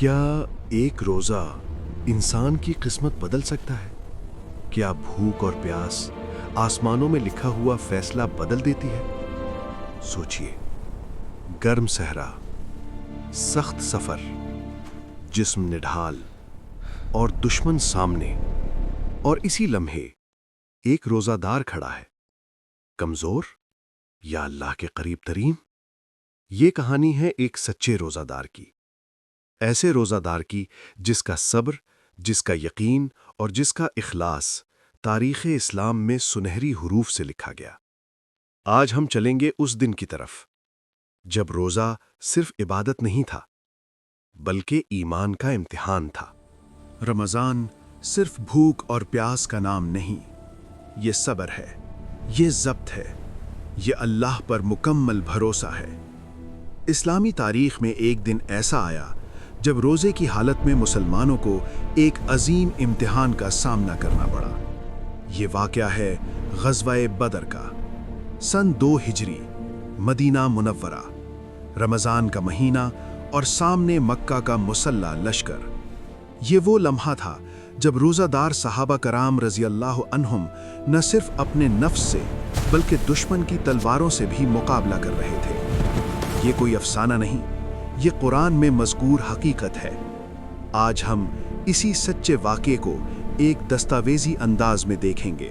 کیا ایک روزہ انسان کی قسمت بدل سکتا ہے؟ کیا بھوک اور پیاس آسمانوں میں لکھا ہوا فیصلہ بدل دیتی ہے؟ سوچئے، گرم صحرا، سخت سفر، جسم نڈھال اور دشمن سامنے، اور اسی لمحے ایک روزہ دار کھڑا ہے، کمزور یا اللہ کے قریب ترین؟ یہ کہانی ہے ایک سچے روزہ دار کی، ایسے روزہ دار کی جس کا صبر، جس کا یقین اور جس کا اخلاص تاریخ اسلام میں سنہری حروف سے لکھا گیا۔ آج ہم چلیں گے اس دن کی طرف جب روزہ صرف عبادت نہیں تھا بلکہ ایمان کا امتحان تھا۔ رمضان صرف بھوک اور پیاس کا نام نہیں، یہ صبر ہے، یہ ضبط ہے، یہ اللہ پر مکمل بھروسہ ہے۔ اسلامی تاریخ میں ایک دن ایسا آیا جب روزے کی حالت میں مسلمانوں کو ایک عظیم امتحان کا سامنا کرنا پڑا۔ یہ واقعہ ہے غزوہ بدر کا۔ سن 2 ہجری، مدینہ منورہ، رمضان کا مہینہ اور سامنے مکہ کا مسلح لشکر۔ یہ وہ لمحہ تھا جب روزہ دار صحابہ کرام رضی اللہ عنہم نہ صرف اپنے نفس سے بلکہ دشمن کی تلواروں سے بھی مقابلہ کر رہے تھے۔ یہ کوئی افسانہ نہیں، یہ قرآن میں مذکور حقیقت ہے۔ آج ہم اسی سچے واقعے کو ایک دستاویزی انداز میں دیکھیں گے۔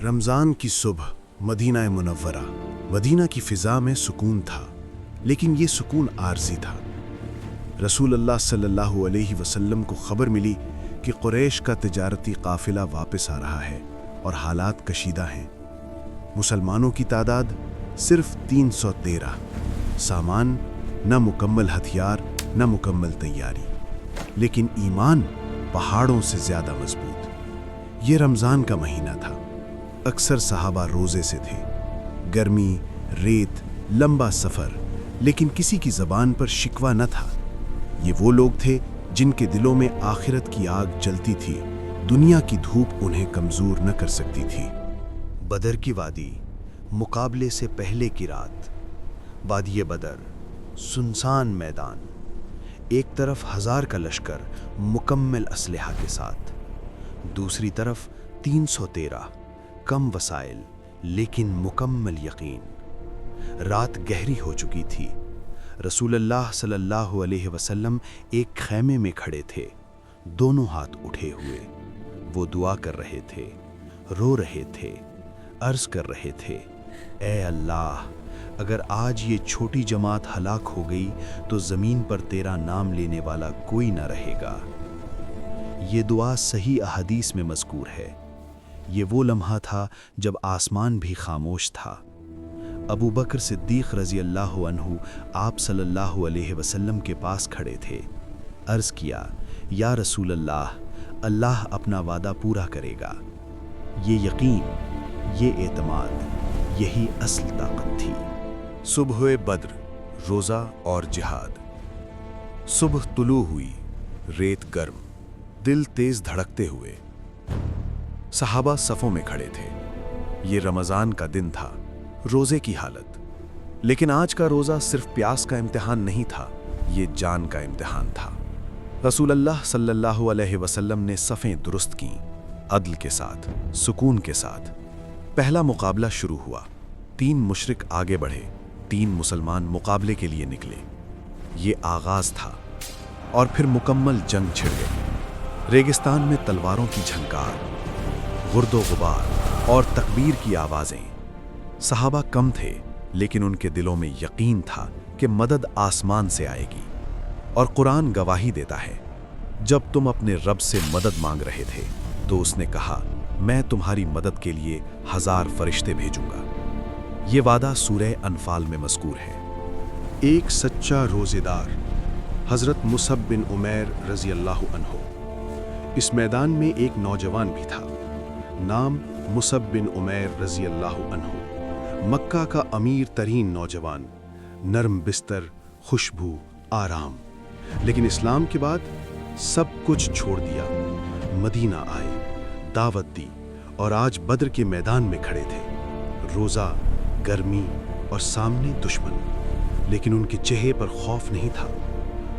رمضان کی صبح، مدینہ منورہ۔ مدینہ کی فضا میں سکون تھا، لیکن یہ سکون عارضی تھا۔ رسول اللہ صلی اللہ علیہ وسلم کو خبر ملی کہ قریش کا تجارتی قافلہ واپس آ رہا ہے اور حالات کشیدہ ہیں۔ مسلمانوں کی تعداد صرف 313، سامان نہ مکمل ہتھیار نہ مکمل تیاری، لیکن ایمان پہاڑوں سے زیادہ مضبوط۔ یہ رمضان کا مہینہ تھا، اکثر صحابہ روزے سے تھے، گرمی، ریت، لمبا سفر، لیکن کسی کی زبان پر شکوہ نہ تھا۔ یہ وہ لوگ تھے جن کے دلوں میں آخرت کی آگ جلتی تھی، دنیا کی دھوپ انہیں کمزور نہ کر سکتی تھی۔ بدر کی وادی، مقابلے سے پہلے کی رات۔ وادی بدر، سنسان میدان، ایک طرف 1000 کا لشکر مکمل اسلحہ کے ساتھ، دوسری طرف 313، کم وسائل لیکن مکمل یقین۔ رات گہری ہو چکی تھی۔ رسول اللہ صلی اللہ علیہ وسلم ایک خیمے میں کھڑے تھے، دونوں ہاتھ اٹھے ہوئے۔ وہ دعا کر رہے تھے، رو رہے تھے، عرض کر رہے تھے، اے اللہ، اگر آج یہ چھوٹی جماعت ہلاک ہو گئی تو زمین پر تیرا نام لینے والا کوئی نہ رہے گا۔ یہ دعا صحیح احادیث میں مذکور ہے۔ یہ وہ لمحہ تھا جب آسمان بھی خاموش تھا۔ ابو بکر صدیق رضی اللہ عنہ آپ صلی اللہ علیہ وسلم کے پاس کھڑے تھے۔ عرض کیا، یا رسول اللہ، اللہ اپنا وعدہ پورا کرے گا۔ یہ یقین، یہ اعتماد، یہی اصل طاقت تھی۔ صبح بدر، روزہ اور جہاد۔ صبح طلوع ہوئی، ریت گرم، دل تیز دھڑکتے ہوئے۔ صحابہ صفوں میں کھڑے تھے۔ یہ رمضان کا دن تھا، روزے کی حالت۔ لیکن آج کا روزہ صرف پیاس کا امتحان نہیں تھا، یہ جان کا امتحان تھا۔ رسول اللہ صلی اللہ علیہ وسلم نے صفیں درست کیں، عدل کے ساتھ، سکون کے ساتھ۔ پہلا مقابلہ شروع ہوا۔ 3 مشرک آگے بڑھے، 3 مسلمان مقابلے کے لیے نکلے۔ یہ آغاز تھا، اور پھر مکمل جنگ چھڑ گئی۔ ریگستان میں تلواروں کی جھنکار، گرد و غبار اور تکبیر کی آوازیں۔ صحابہ کم تھے، لیکن ان کے دلوں میں یقین تھا کہ مدد آسمان سے آئے گی۔ اور قرآن گواہی دیتا ہے، جب تم اپنے رب سے مدد مانگ رہے تھے تو اس نے کہا، میں تمہاری مدد کے لیے 1000 فرشتے بھیجوں گا۔ یہ وعدہ سورہ انفال میں مذکور ہے۔ ایک سچا روزے دار، حضرت مصعب بن عمیر رضی اللہ عنہ۔ اس میدان میں ایک نوجوان بھی تھا، نام مصعب بن عمیر رضی اللہ عنہ۔ مکہ کا امیر ترین نوجوان، نرم بستر، خوشبو، آرام۔ لیکن اسلام کے بعد سب کچھ چھوڑ دیا، مدینہ آئے، دعوت دی، اور آج بدر کے میدان میں کھڑے تھے۔ روزہ، گرمی اور سامنے دشمن، لیکن ان کے چہرے پر خوف نہیں تھا،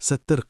70